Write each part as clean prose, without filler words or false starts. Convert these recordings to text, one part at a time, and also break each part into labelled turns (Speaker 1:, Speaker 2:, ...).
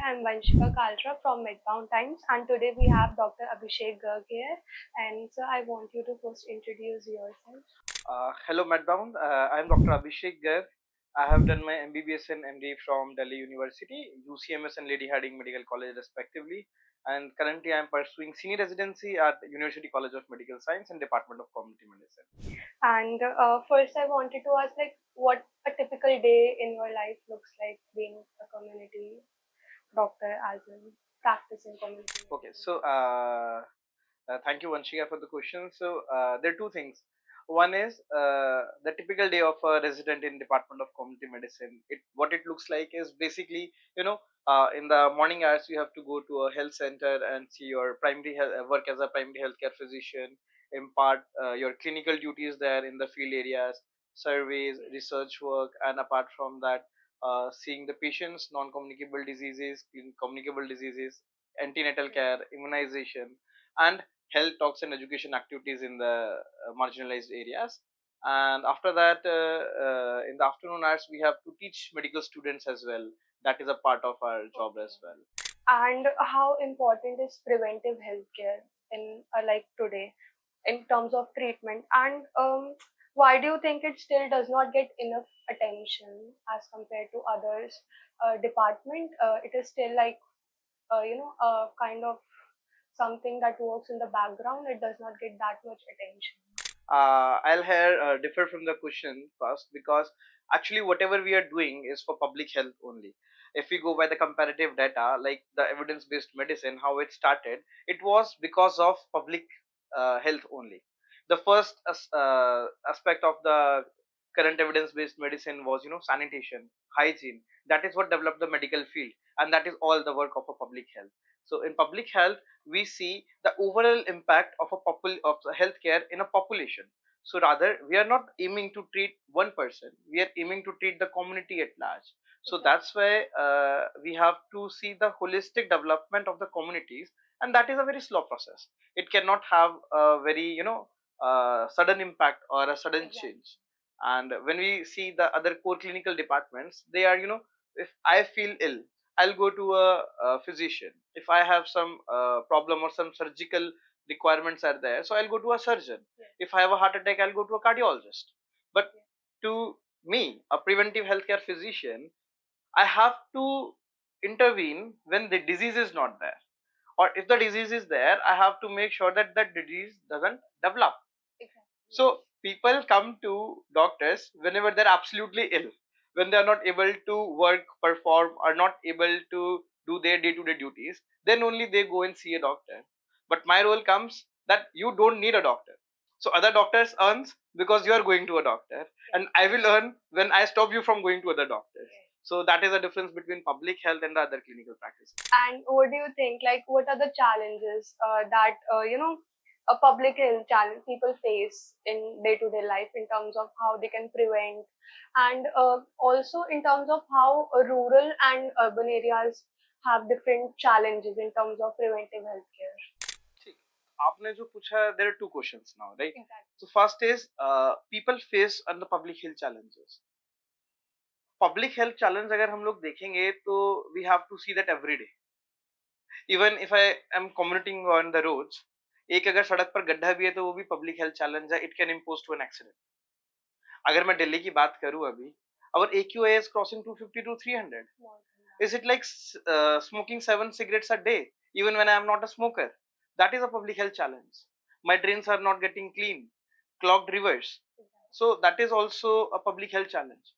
Speaker 1: I'm Vanshika Kalra from MedBound Times, and today we have Dr. Abhishek Garg here. And so I want you to first introduce yourself.
Speaker 2: Hello, MedBound. I'm Dr. Abhishek Garg. I have done my MBBS and MD from Delhi University, UCMS and Lady Hardinge Medical College respectively. And currently I'm pursuing senior residency at University College of Medical Science and Department of Community Medicine.
Speaker 1: And first, I wanted to ask, like, what a typical day in your life looks like being a community doctor, as in practicing community
Speaker 2: Okay,
Speaker 1: medicine.
Speaker 2: so thank you, Vanshika, for the question. So there are two things. One is the typical day of a resident in Department of Community Medicine. What it looks like is basically, in the morning hours you have to go to a health center and see your primary health, work as a primary healthcare physician, impart your clinical duties there in the field areas, surveys, research work, and apart from that, seeing the patients, non-communicable diseases, communicable diseases, antenatal care, immunization, and health talks and education activities in the marginalized areas. And after that, in the afternoon hours, we have to teach medical students as well. That is a part of our job
Speaker 1: Okay.
Speaker 2: as well.
Speaker 1: And how important is preventive healthcare in like today in terms of treatment? And why do you think it still does not get enough attention as compared to others department? It is still like kind of something that works in the background. It does not get that much attention.
Speaker 2: I'll here differ from the question first, because actually whatever we are doing is for public health only. If we go by the comparative data, like the evidence-based medicine, how it started, it was because of public health only. The first aspect of the current evidence-based medicine was, sanitation, hygiene. That is what developed the medical field, and that is all the work of a public health. So in public health, we see the overall impact of of healthcare in a population. So rather, we are not aiming to treat one person; we are aiming to treat the community at large. So
Speaker 1: Exactly.
Speaker 2: that's why we have to see the holistic development of the communities, and that is a very slow process. It cannot have a very sudden impact or a sudden
Speaker 1: Exactly.
Speaker 2: change. And when we see the other core clinical departments, they are, if I feel ill, I'll go to a physician. If I have some problem or some surgical requirements are there, so I'll go to a surgeon.
Speaker 1: Yes.
Speaker 2: If I have a heart attack, I'll go to a cardiologist. But
Speaker 1: Yes.
Speaker 2: to me, a preventive healthcare physician, I have to intervene when the disease is not there. Or if the disease is there, I have to make sure that that disease doesn't develop.
Speaker 1: Exactly.
Speaker 2: So people come to doctors whenever they're absolutely ill, when they are not able to work, perform, or not able to do their day-to-day duties. Then only they go and see a doctor. But my role comes that you don't need a doctor. So other doctors earns because you are going to a doctor, and I will earn when I stop you from going to other doctors. So that is the difference between public health and the other clinical practices.
Speaker 1: And what do you think? Like, what are the challenges that a public health challenge people face in day-to-day life in terms of how they can prevent, and also in terms of how rural and urban areas have different challenges in terms of preventive healthcare?
Speaker 2: ठीक आपने जो पूछा, there are two questions now, right?
Speaker 1: Exactly.
Speaker 2: So first is people face on the public health challenges. Public health challenge अगर हम लोग देखेंगे तो we have to see that every day. Even if I am commuting on the roads, एक अगर सड़क पर गड्ढा भी है तो वो भी public health challenge है. It can impose to an accident. अगर मैं दिल्ली की बात करूं अभी, our AQI is crossing 250 to 300.
Speaker 1: More than that.
Speaker 2: Is it like smoking 7 cigarettes a day, even when I am not a smoker? That is a public health challenge. My drains are not getting clean, clogged rivers. So that is also a public health challenge.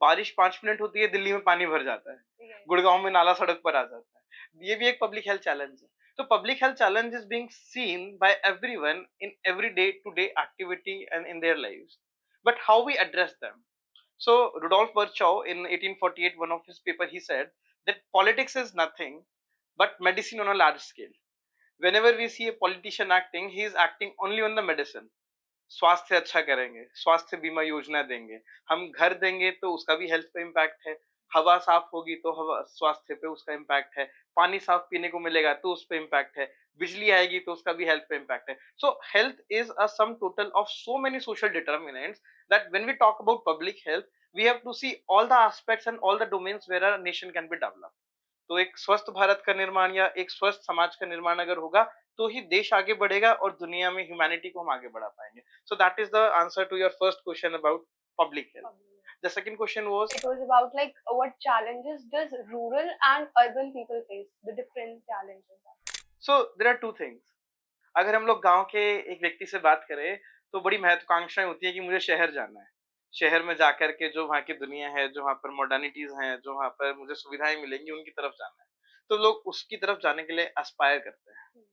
Speaker 2: बारिश 5 minute होती है, दिल्ली में पानी भर जाता है,
Speaker 1: Yes.
Speaker 2: Gurgaon में नाला सड़क पर आ जाता है. ये भी एक पब्लिक हेल्थ चैलेंज है. तो public health challenge is being seen by everyone in every day to day activity and in their lives. But how we address them? So Rudolf Virchow in 1848, one of his paper, he said that politics is nothing but medicine on a large scale. Whenever we see a politician acting, he is acting only on the medicine. स्वास्थ्य अच्छा करेंगे, स्वास्थ्य बीमा योजना देंगे, हम घर देंगे तो उसका भी हेल्थ पे इम्पैक्ट है, हवा साफ होगी तो हवा स्वास्थ्य पे उसका इम्पैक्ट है, पानी साफ पीने को मिलेगा तो उस पे इम्पैक्ट है, बिजली आएगी तो उसका भी हेल्थ पे इम्पैक्ट है. सो health is a sum total of so many social determinants that when we talk about public health, we have to see all the aspects and all the domains where a nation can be developed. तो एक स्वस्थ भारत का निर्माण या एक स्वस्थ समाज का निर्माण अगर होगा, तो ही देश आगे बढ़ेगा और दुनिया में ह्यूमैनिटी को हम आगे बढ़ा पाएंगे. So that is the answer to your first question about public health. The second question was,
Speaker 1: It was about like what challenges does rural and urban people face, the different challenges.
Speaker 2: so there are two things. अगर हम लोग गांव के एक व्यक्ति से बात करें, तो बड़ी महत्वाकांक्षाएं होती है कि मुझे शहर जाना है. शहर में जाकर के जो वहाँ की दुनिया है, जो वहाँ पर मॉडर्निटीज हैं, जो वहाँ पर मुझे सुविधाएं मिलेंगी, उनकी तरफ जाना है. तो लोग उसकी तरफ जाने के लिए एस्पायर करते हैं.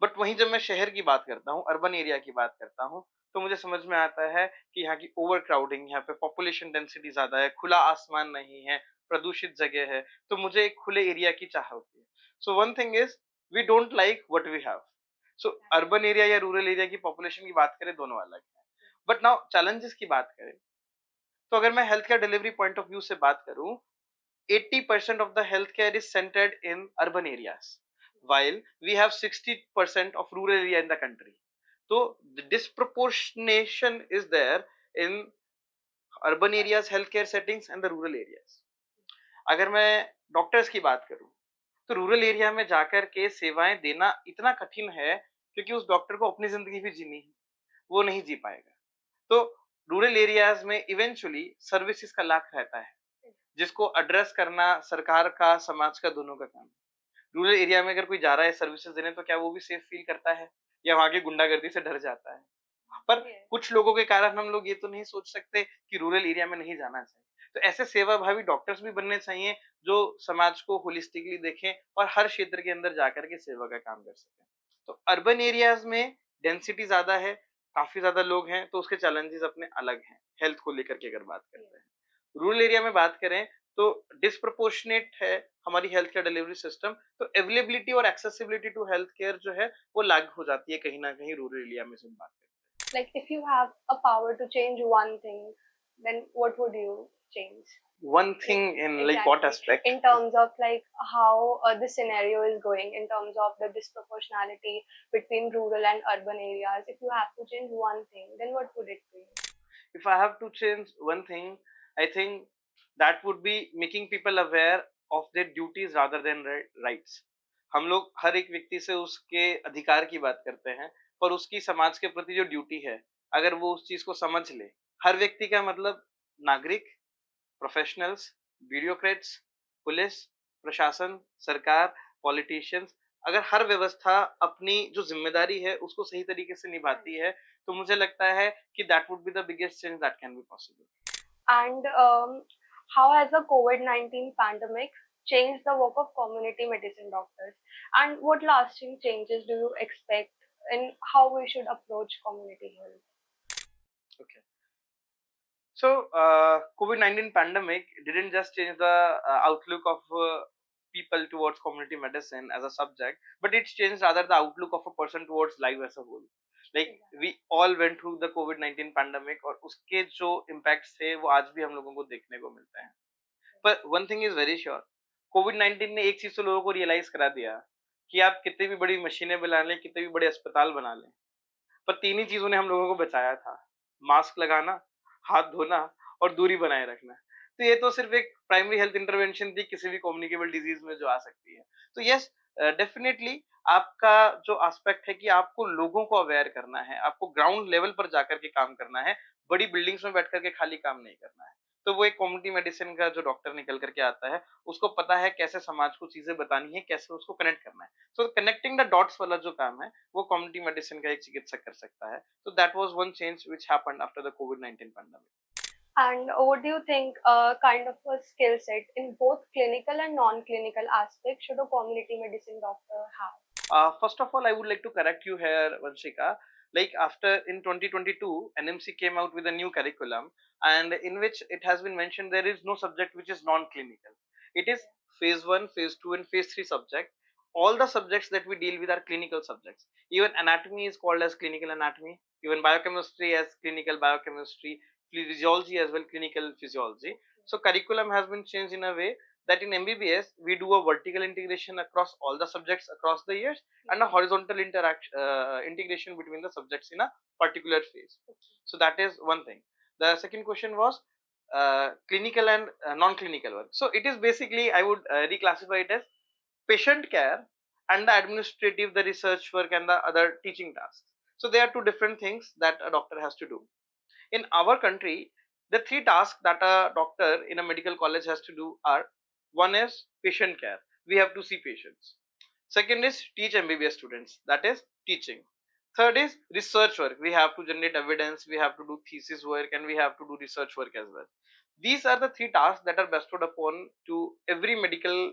Speaker 2: बट वहीं जब मैं शहर की बात करता हूँ, अर्बन एरिया की बात करता हूँ, तो मुझे समझ में आता है कि यहाँ की ओवर क्राउडिंग, यहाँ पे पॉपुलेशन डेंसिटी ज्यादा है, खुला आसमान नहीं है, प्रदूषित जगह है, तो मुझे एक खुले एरिया की चाह होती है. So one thing is, we don't like what we have. So urban area या रूरल एरिया की पॉपुलेशन की बात करें, दोनों अलग है. बट नाउ चैलेंजेस की बात करें, तो अगर मैं health care delivery point of view से बात करूं, 80% of the healthcare is centered in urban areas, while we have 60% of rural area in the country. So the disproportionation is there in urban areas healthcare settings and the rural areas. अगर मैं doctors की बात करूं, तो rural area में जाकर के सेवाएं देना इतना कठिन है, क्योंकि उस डॉक्टर को अपनी जिंदगी भी जीनी है, वो नहीं जी पाएगा. तो रूरल एरियाज में इवेंचुअली सर्विसेज का लाख रहता है, जिसको एड्रेस करना सरकार का, समाज का, दोनों का काम है. रूरल एरिया में अगर कोई जा रहा है सर्विसेज देने, तो क्या वो भी सेफ फील करता है, या वहां की गुंडागर्दी से डर जाता है? पर कुछ लोगों के कारण हम लोग ये तो नहीं सोच सकते कि रूरल एरिया में नहीं जाना चाहिए. तो ऐसे सेवाभावी डॉक्टर्स भी बनने चाहिए, जो समाज को होलिस्टिकली देखें और हर क्षेत्र के अंदर जाकर के सेवा का काम कर सकें. तो अर्बन एरियाज में डेंसिटी ज्यादा है, काफी ज्यादा लोग हैं, तो उसके चैलेंजेस अपने अलग हैं हेल्थ को लेकर के. अगर बात करते हैं रूरल एरिया में बात करें, तो डिस्प्रोपोर्शनेट है हमारी हेल्थ केयर डिलीवरी सिस्टम, तो अवेलेबिलिटी और एक्सेसिबिलिटी टू हेल्थ केयर जो है वो लैग हो जाती है कहीं ना कहीं रूरल एरिया में से बात करें.
Speaker 1: Like if you have a power to change one thing, then what would you change?
Speaker 2: One thing in like what aspect?
Speaker 1: In terms of like how the scenario is going, in terms of the disproportionality between rural and urban areas. If you have to change one thing, then what would it be?
Speaker 2: If I have to change one thing, I think that would be making people aware of their duties rather than rights. हम लोग हर एक व्यक्ति से उसके अधिकार की बात करते हैं, पर उसकी समाज के प्रति जो ड्यूटी है, अगर वो उस चीज को समझ ले. हर व्यक्ति का मतलब नागरिक, प्रोफेशनल्स, ब्यूरोक्रेट्स, पुलिस, प्रशासन, सरकार, पॉलिटिशियंस, अगर हर व्यवस्था अपनी जो जिम्मेदारी है उसको सही तरीके से निभाती है, तो मुझे लगता है कि that would be the biggest change that can be possible.
Speaker 1: And how has the COVID-19 pandemic changed the work of community medicine doctors? And what lasting changes do you expect in how we should approach community health?
Speaker 2: Okay. So, COVID-19 pandemic didn't just change the outlook of people towards community medicine as a subject, but it's changed rather the outlook of a person towards life as a whole. Like we all went through the COVID-19 pandemic, और उसके जो impacts थे वो आज भी हम लोगों को देखने को मिलते हैं. पर one thing is very sure, COVID-19 ने एक चीज तो लोगों को रियलाइज करा दिया कि आप कितनी भी बड़ी मशीनें बना लें, कितने भी बड़े अस्पताल बना लें, पर तीन ही चीजों ने हम लोगों को बचाया था: मास्क लगाना, हाथ धोना और दूरी बनाए रखना. तो ये तो सिर्फ एक प्राइमरी हेल्थ इंटरवेंशन थी किसी भी कम्युनिकेबल डिजीज में जो आ सकती है. तो यस, डेफिनेटली आपका जो एस्पेक्ट है कि आपको लोगों को अवेयर करना है, आपको ग्राउंड लेवल पर जाकर के काम करना है, बड़ी बिल्डिंग्स में बैठ करके खाली काम नहीं करना है. तो वो एक कम्युनिटी मेडिसिन का जो डॉक्टर निकल करके आता है, उसको पता है कैसे समाज को चीजें बतानी है, कैसे उसको कनेक्ट करना है. तो कनेक्टिंग द डॉट्स वाला जो काम है वो कम्युनिटी मेडिसिन का एक चिकित्सक कर सकता है. तो that was one change which happened after the covid pandemic.
Speaker 1: And what do you think kind of a skill set in both clinical and non-clinical aspects should a community medicine doctor have?
Speaker 2: First of all, I would like to correct you here, Vanshika. Like after in 2022, NMC came out with a new curriculum, and in which it has been mentioned there is no subject which is non-clinical. It is phase 1, phase 2, and phase 3 subject. All the subjects that we deal with are clinical subjects. Even anatomy is called as clinical anatomy. Even biochemistry as clinical biochemistry. Physiology as well, clinical physiology. So curriculum has been changed in a way that in MBBS we do a vertical integration across all the subjects across the years, and a horizontal integration between the subjects in a particular phase. So that is one thing. The second question was, clinical and non-clinical work. So it is basically, I would reclassify it as patient care and the administrative, the research work and the other teaching tasks. So they are two different things that a doctor has to do. In our country, the three tasks that a doctor in a medical college has to do are: one is patient care, we have to see patients; second is teach MBBS students, that is teaching; third is research work, we have to generate evidence, we have to do thesis work, and we have to do research work as well. These are the three tasks that are bestowed upon to every medical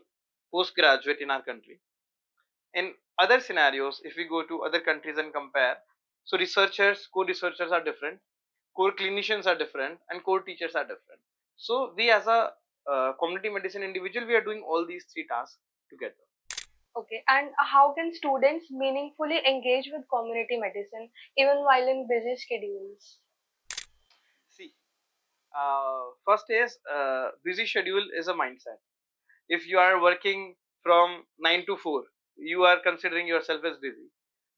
Speaker 2: postgraduate in our country. In other scenarios, if we go to other countries and compare, so researchers, co-researchers are different, core clinicians are different, and core teachers are different. So we as a community medicine individual, we are doing all these three tasks together.
Speaker 1: Okay, and how can students meaningfully engage with community medicine even while in busy schedules?
Speaker 2: See, first is busy schedule is a mindset. If you are working from 9 to 4, you are considering yourself as busy.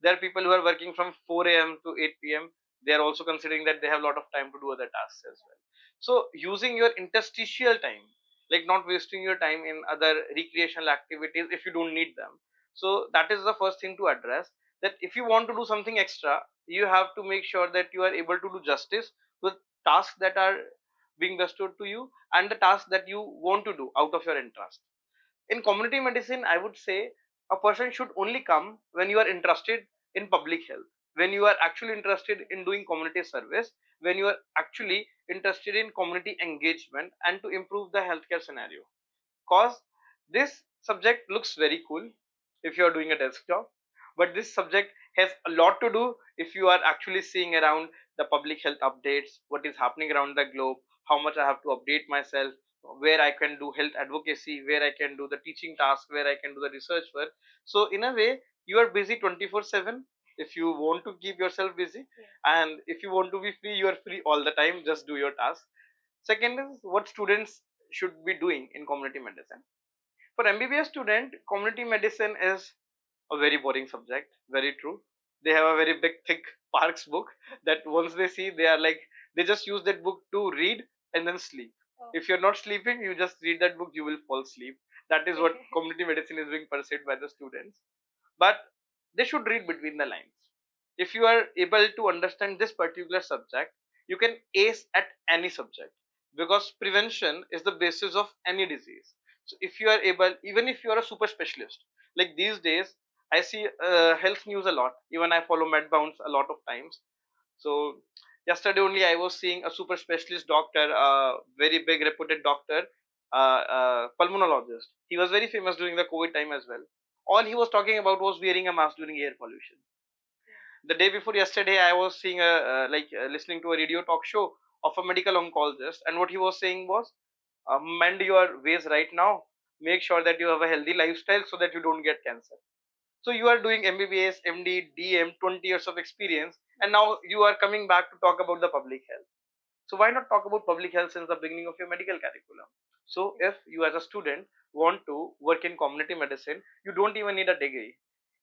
Speaker 2: There are people who are working from 4 a.m. to 8 p.m. They are also considering that they have a lot of time to do other tasks as well. So using your interstitial time, like not wasting your time in other recreational activities if you don't need them. So that is the first thing to address, that if you want to do something extra, you have to make sure that you are able to do justice with tasks that are being bestowed to you and the tasks that you want to do out of your interest. In community medicine, I would say a person should only come when you are interested in public health, when you are actually interested in doing community service, when you are actually interested in community engagement and to improve the healthcare scenario. Cause this subject looks very cool if you are doing a desk job, but this subject has a lot to do if you are actually seeing around the public health updates, what is happening around the globe, how much I have to update myself, where I can do health advocacy, where I can do the teaching task, where I can do the research work. So in a way, you are busy 24/7 if you want to keep yourself busy, and if you want to be free, you are free all the time, just do your task. Second is what students should be doing in community medicine. For MBBS student, community medicine is a very boring subject. Very true. They have a very big, thick Parks book that once they see, they are like, they just use that book to read and then sleep. If you're not sleeping, you just read that book, you will fall asleep. That is what community medicine is being perceived by the students. But they should read between the lines. If you are able to understand this particular subject, you can ace at any subject, because prevention is the basis of any disease. So if you are able, even if you are a super specialist, like these days I see health news a lot, even I follow MedBounds a lot of times. So yesterday only I was seeing a super specialist doctor, a very big reputed doctor, pulmonologist. He was very famous during the COVID time as well. All he was talking about was wearing a mask during air pollution. The day before yesterday, I was seeing a listening to a radio talk show of a medical oncologist, and what he was saying was, mend your ways right now. Make sure that you have a healthy lifestyle so that you don't get cancer. So you are doing MBBS, MD, DM, 20 years of experience, and now you are coming back to talk about the public health. So why not talk about public health since the beginning of your medical curriculum? So if you as a student want to work in community medicine, you don't even need a degree.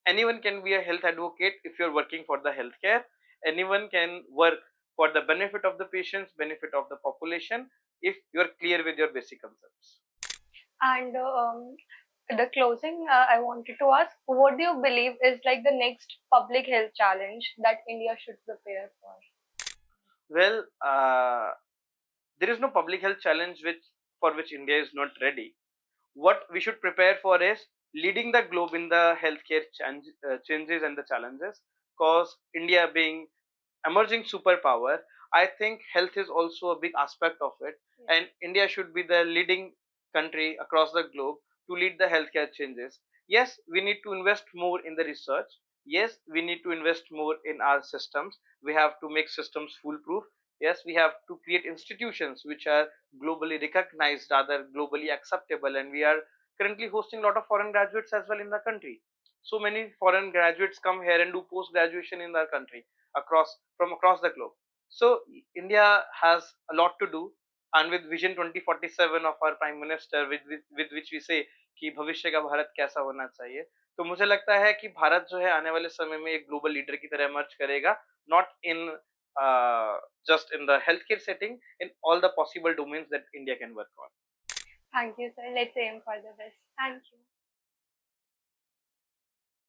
Speaker 2: Anyone can be a health advocate if you're working for the healthcare. Anyone can work for the benefit of the patients, benefit of the population, if you're clear with your basic concepts.
Speaker 1: And the closing, I wanted to ask, what do you believe is like the next public health challenge that India should prepare for?
Speaker 2: Well, there is no public health challenge for which India is not ready. What we should prepare for is leading the globe in the healthcare changes and the challenges. Because India being emerging superpower, I think health is also a big aspect of it, and India should be the leading country across the globe to lead the healthcare changes. Yes, we need to invest more in the research. Yes, we need to invest more in our systems. We have to make systems foolproof. Yes, we have to create institutions which are globally recognized, rather globally acceptable, and we are currently hosting a lot of foreign graduates as well in the country. So many foreign graduates come here and do post graduation in our country across the globe. So India has a lot to do, and with Vision 2047 of our Prime Minister, with which we say कि भविष्य का भारत कैसा होना चाहिए, तो मुझे लगता है कि भारत जो है आने वाले समय में एक ग्लोबल लीडर की तरह emerge करेगा, not in just in the healthcare setting, in all the possible domains that India can work on.
Speaker 1: Thank you, sir. Let's aim for the best. Thank you.